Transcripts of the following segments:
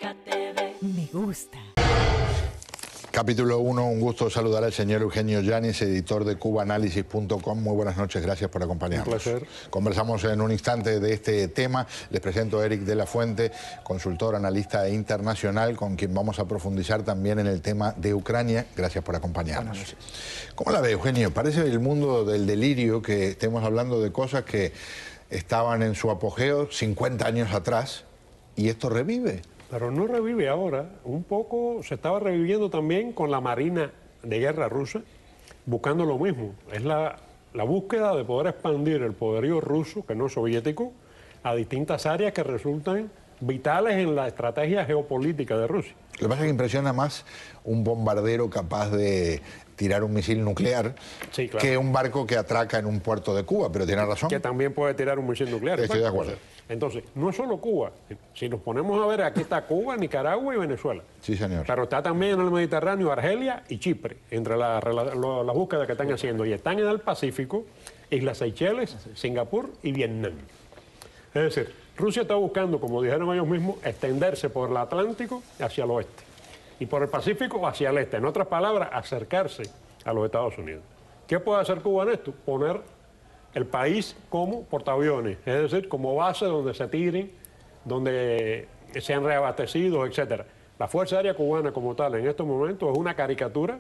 Azteca TV. Me gusta. Capítulo 1, un gusto saludar al señor Eugenio Llanes, editor de cubanalysis.com. Muy buenas noches, gracias por acompañarnos. Un placer. Conversamos en un instante de este tema. Les presento a Eric de la Fuente, consultor, analista internacional, con quien vamos a profundizar también en el tema de Ucrania. Gracias por acompañarnos. ¿Cómo la ve, Eugenio? Parece el mundo del delirio que estemos hablando de cosas que estaban en su apogeo 50 años atrás y esto revive. Pero no revive ahora, un poco se estaba reviviendo también con la Marina de Guerra rusa, buscando lo mismo. Es la búsqueda de poder expandir el poderío ruso, que no es soviético, a distintas áreas que resultan vitales en la estrategia geopolítica de Rusia. Lo que pasa es que impresiona más un bombardero capaz de tirar un misil nuclear, sí, claro, que un barco que atraca en un puerto de Cuba, pero tiene razón. Que también puede tirar un misil nuclear. Estoy de acuerdo. Entonces, no es solo Cuba. Si nos ponemos a ver, aquí está Cuba, Nicaragua y Venezuela. Sí, señor. Pero está también en el Mediterráneo Argelia y Chipre, entre las búsquedas que están haciendo. Y están en el Pacífico, Islas Seychelles, Singapur y Vietnam. Es decir, Rusia está buscando, como dijeron ellos mismos, extenderse por el Atlántico hacia el oeste y por el Pacífico hacia el este. En otras palabras, acercarse a los Estados Unidos. ¿Qué puede hacer Cuba en esto? Poner el país como portaaviones, es decir, como base donde se tiren, donde sean reabastecidos, etcétera. La Fuerza Aérea Cubana como tal en estos momentos es una caricatura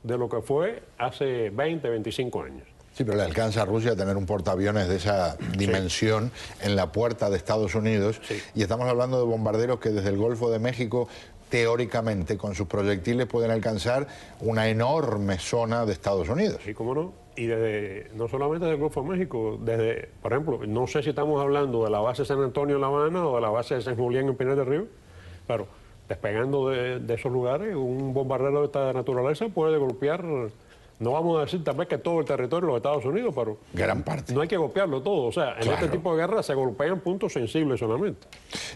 de lo que fue hace 20, 25 años. Sí, pero le alcanza a Rusia a tener un portaaviones de esa dimensión, sí, en la puerta de Estados Unidos, sí, y estamos hablando de bombarderos que desde el Golfo de México, teóricamente, con sus proyectiles pueden alcanzar una enorme zona de Estados Unidos. Sí, cómo no. Y no solamente desde el Golfo de México, por ejemplo, no sé si estamos hablando de la base de San Antonio en La Habana o de la base de San Julián en Pinar del Río, pero despegando de esos lugares, un bombardero de esta naturaleza puede golpear, no vamos a decir tal vez que todo el territorio de los Estados Unidos, pero gran parte. No hay que golpearlo todo. O sea, en claro, este tipo de guerra se golpean puntos sensibles solamente.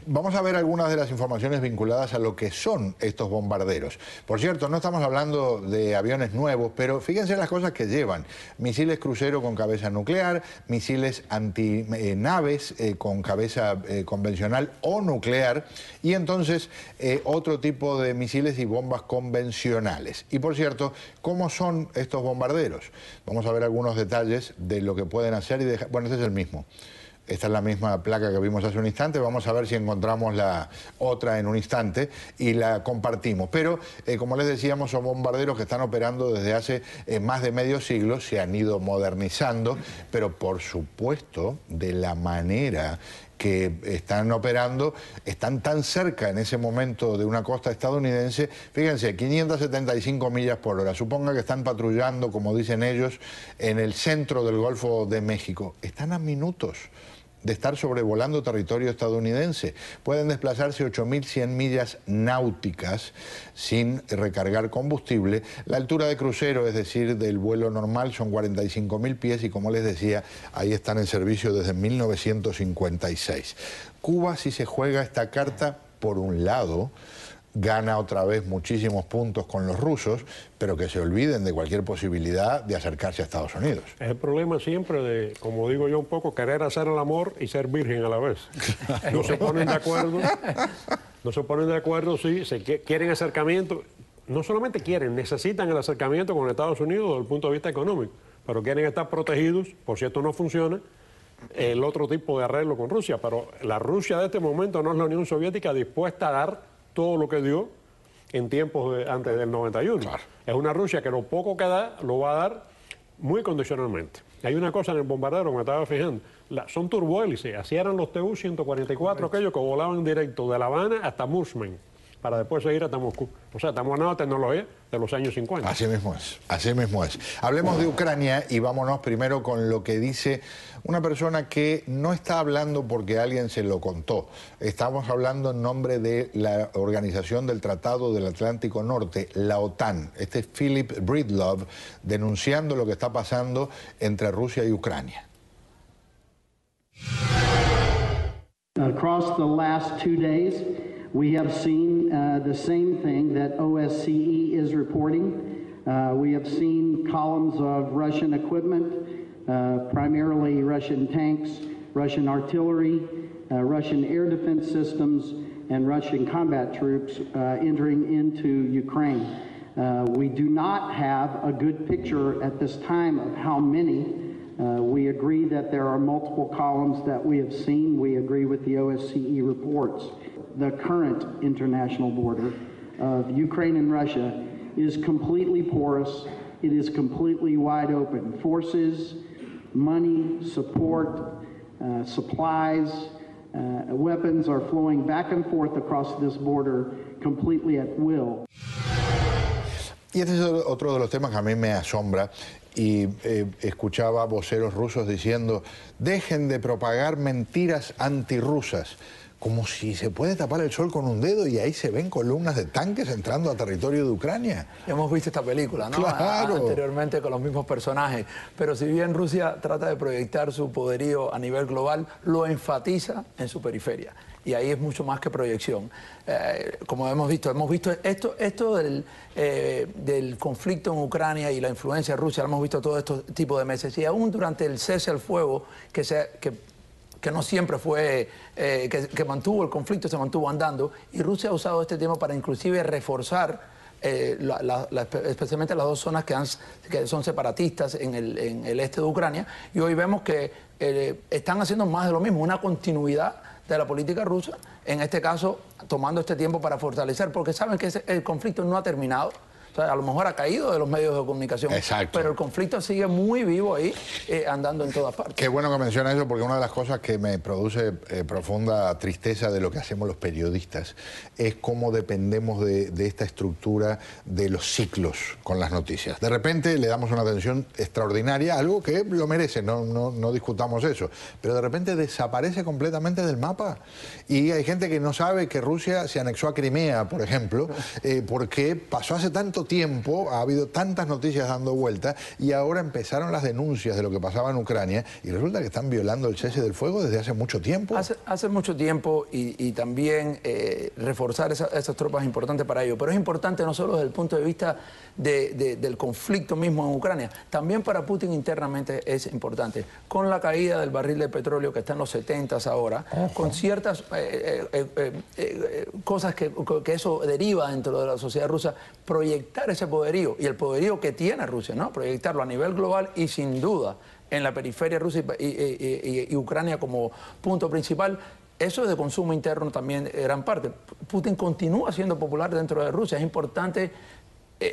Vamos a ver algunas de las informaciones vinculadas a lo que son estos bombarderos. Por cierto, no estamos hablando de aviones nuevos, pero fíjense las cosas que llevan. Misiles crucero con cabeza nuclear, misiles antinaves con cabeza convencional o nuclear, y entonces otro tipo de misiles y bombas convencionales. Y por cierto, ¿cómo son estos bombarderos? Vamos a ver algunos detalles de lo que pueden hacer y dejar. Bueno, este es el mismo. Esta es la misma placa que vimos hace un instante. Vamos a ver si encontramos la otra en un instante y la compartimos. Pero, como les decíamos, son bombarderos que están operando desde hace más de medio siglo. Se han ido modernizando, pero por supuesto, de la manera que están operando, están tan cerca en ese momento de una costa estadounidense. Fíjense, 575 millas por hora. Suponga que están patrullando, como dicen ellos, en el centro del Golfo de México. Están a minutos de estar sobrevolando territorio estadounidense. Pueden desplazarse 8.100 millas náuticas sin recargar combustible. La altura de crucero, es decir, del vuelo normal, son 45.000 pies y, como les decía, ahí están en servicio desde 1956. Cuba, si se juega esta carta, por un lado, gana otra vez muchísimos puntos con los rusos, pero que se olviden de cualquier posibilidad de acercarse a Estados Unidos. Es el problema siempre de, como digo yo un poco, querer hacer el amor y ser virgen a la vez. No se ponen de acuerdo, sí, quieren acercamiento, no solamente quieren, necesitan el acercamiento con Estados Unidos desde el punto de vista económico, pero quieren estar protegidos, por si esto no funciona, el otro tipo de arreglo con Rusia. Pero la Rusia de este momento no es la Unión Soviética dispuesta a dar todo lo que dio en tiempos antes del 91. Claro. Es una Rusia que lo poco que da, lo va a dar muy condicionalmente. Hay una cosa en el bombardero que me estaba fijando, son turbohélices, así eran los Tu-144, aquellos que volaban directo de La Habana hasta Murmansk, para después seguir hasta Moscú. O sea, estamos hablando de tecnología de los años 50. Así mismo es, así mismo es. Hablemos de Ucrania y vámonos primero con lo que dice una persona que no está hablando porque alguien se lo contó. Estamos hablando en nombre de la Organización del Tratado del Atlántico Norte, la OTAN. Este es Philip Breedlove denunciando lo que está pasando entre Rusia y Ucrania. Across the last 2 days, we have seen the same thing that OSCE is reporting. We have seen columns of Russian equipment, primarily Russian tanks, Russian artillery, Russian air defense systems, and Russian combat troops entering into Ukraine. We do not have a good picture at this time of how many. We agree that there are multiple columns that we have seen. We agree with the OSCE reports. The current international border of Ukraine and Russia is completely porous. It is completely wide open. Forces, money, support, supplies, weapons are flowing back and forth across this border completely at will. Y este es otro de los temas que a mí me asombra, y escuchaba voceros rusos diciendo: dejen de propagar mentiras antirrusas, como si se puede tapar el sol con un dedo y ahí se ven columnas de tanques entrando a territorio de Ucrania. Hemos visto esta película, ¿no? Claro. Anteriormente con los mismos personajes. Pero si bien Rusia trata de proyectar su poderío a nivel global, lo enfatiza en su periferia. Y ahí es mucho más que proyección. Como hemos visto esto del conflicto en Ucrania y la influencia de Rusia, lo hemos visto todo este tipo de meses. Y aún durante el cese al fuego, que no siempre fue, que mantuvo el conflicto, se mantuvo andando, y Rusia ha usado este tema para inclusive reforzar especialmente las dos zonas que son separatistas en el este de Ucrania, y hoy vemos que están haciendo más de lo mismo, una continuidad de la política rusa, en este caso tomando este tiempo para fortalecer, porque saben que el conflicto no ha terminado. O sea, a lo mejor ha caído de los medios de comunicación. Exacto. Pero el conflicto sigue muy vivo ahí, andando en todas partes. Qué bueno que menciona eso, porque una de las cosas que me produce profunda tristeza de lo que hacemos los periodistas es cómo dependemos de esta estructura de los ciclos con las noticias. De repente le damos una atención extraordinaria a algo que lo merece, no discutamos eso, pero de repente desaparece completamente del mapa. Y hay gente que no sabe que Rusia se anexó a Crimea, por ejemplo, porque pasó hace tanto tiempo, ha habido tantas noticias dando vueltas, y ahora empezaron las denuncias de lo que pasaba en Ucrania, y resulta que están violando el cese del fuego desde hace mucho tiempo. Hace mucho tiempo, y también reforzar esas tropas es importante para ello. Pero es importante no solo desde el punto de vista del conflicto mismo en Ucrania, también para Putin internamente es importante. Con la caída del barril de petróleo que está en los 70s ahora, con ciertas cosas que eso deriva dentro de la sociedad rusa, proyectar ese poderío, y el poderío que tiene Rusia, ¿no? Proyectarlo a nivel global y sin duda en la periferia rusa y Ucrania como punto principal. Eso es de consumo interno también gran parte. Putin continúa siendo popular dentro de Rusia. Es importante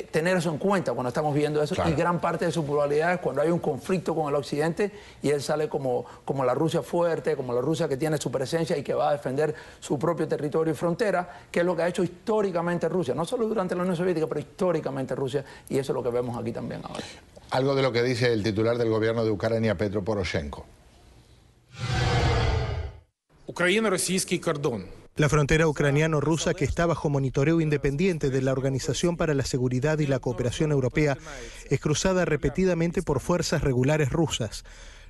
tener eso en cuenta cuando estamos viendo eso. Claro. Y gran parte de su popularidad es cuando hay un conflicto con el occidente y él sale como la Rusia fuerte, como la Rusia que tiene su presencia y que va a defender su propio territorio y frontera, que es lo que ha hecho históricamente Rusia, no solo durante la Unión Soviética, pero históricamente Rusia, y eso es lo que vemos aquí también ahora. Algo de lo que dice el titular del gobierno de Ucrania, Petro Poroshenko. Україно-російський кордон. La frontera ucraniano-rusa, que está bajo monitoreo independiente de la Organización para la Seguridad y la Cooperación Europea, es cruzada repetidamente por fuerzas regulares rusas.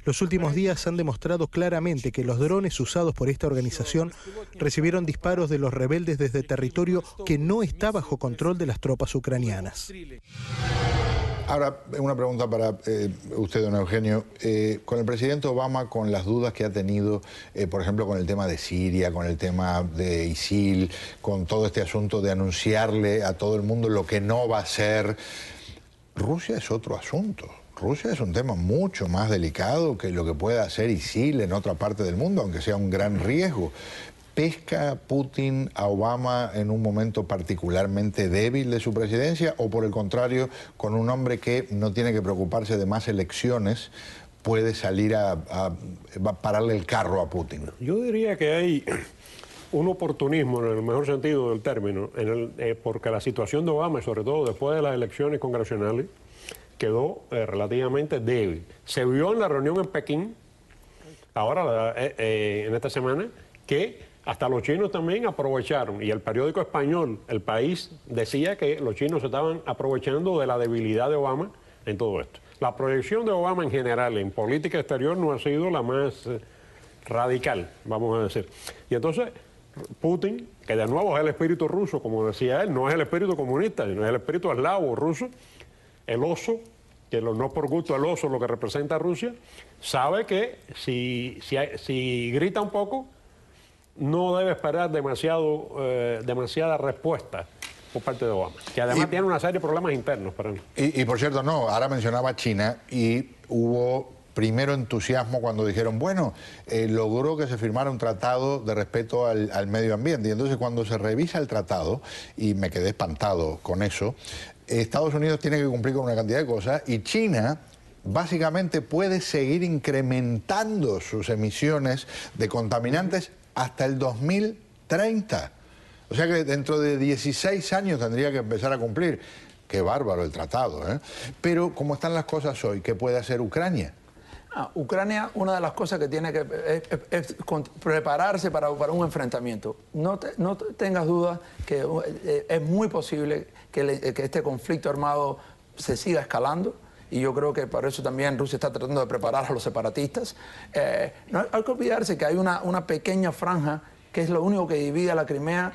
Los últimos días han demostrado claramente que los drones usados por esta organización recibieron disparos de los rebeldes desde territorio que no está bajo control de las tropas ucranianas. Ahora, una pregunta para usted, don Eugenio. Con el presidente Obama, con las dudas que ha tenido, por ejemplo, con el tema de Siria, con el tema de ISIL, con todo este asunto de anunciarle a todo el mundo lo que no va a ser, Rusia es otro asunto. Rusia es un tema mucho más delicado que lo que pueda hacer ISIL en otra parte del mundo, aunque sea un gran riesgo. ¿Pesca Putin a Obama en un momento particularmente débil de su presidencia, o por el contrario, con un hombre que no tiene que preocuparse de más elecciones, puede salir a pararle el carro a Putin? Yo diría que hay un oportunismo, en el mejor sentido del término, porque la situación de Obama, sobre todo después de las elecciones congresionales, quedó relativamente débil. Se vio en la reunión en Pekín, ahora en esta semana, que hasta los chinos también aprovecharon, y el periódico español, El País, decía que los chinos se estaban aprovechando de la debilidad de Obama en todo esto. La proyección de Obama en general en política exterior no ha sido la más radical, vamos a decir. Y entonces Putin, que de nuevo es el espíritu ruso, como decía él, no es el espíritu comunista, sino es el espíritu eslavo ruso, el oso, que no por gusto el oso lo que representa a Rusia, sabe que si grita un poco, no debe esperar demasiada respuesta por parte de Obama, que además tiene una serie de problemas internos para él. Y por cierto, no, ahora mencionaba China y hubo primero entusiasmo cuando dijeron, bueno, logró que se firmara un tratado de respeto al medio ambiente. Y entonces cuando se revisa el tratado, y me quedé espantado con eso, Estados Unidos tiene que cumplir con una cantidad de cosas y China básicamente puede seguir incrementando sus emisiones de contaminantes hasta el 2030. O sea que dentro de 16 años tendría que empezar a cumplir. Qué bárbaro el tratado, ¿eh? Pero como están las cosas hoy, ¿qué puede hacer Ucrania? Ucrania, una de las cosas que tiene que es prepararse para un enfrentamiento. No tengas dudas que es muy posible que este conflicto armado se siga escalando. Y yo creo que por eso también Rusia está tratando de preparar a los separatistas. No hay que olvidarse que hay una pequeña franja que es lo único que divide a la Crimea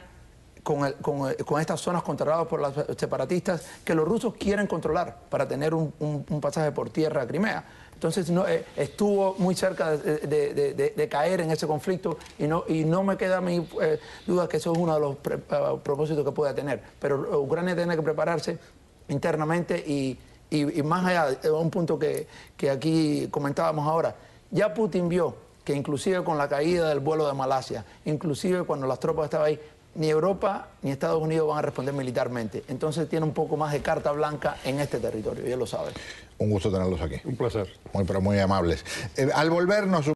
con estas zonas controladas por los separatistas que los rusos quieren controlar para tener un pasaje por tierra a Crimea. Entonces estuvo muy cerca de caer en ese conflicto y no me queda mi duda que eso es uno de los propósitos que pueda tener. Pero Ucrania tiene que prepararse internamente y más allá de un punto que aquí comentábamos ahora, ya Putin vio que inclusive con la caída del vuelo de Malasia, inclusive cuando las tropas estaban ahí, ni Europa ni Estados Unidos van a responder militarmente. Entonces tiene un poco más de carta blanca en este territorio, y él lo sabe. Un gusto tenerlos aquí. Un placer. Muy, pero muy amables. Al volvernos...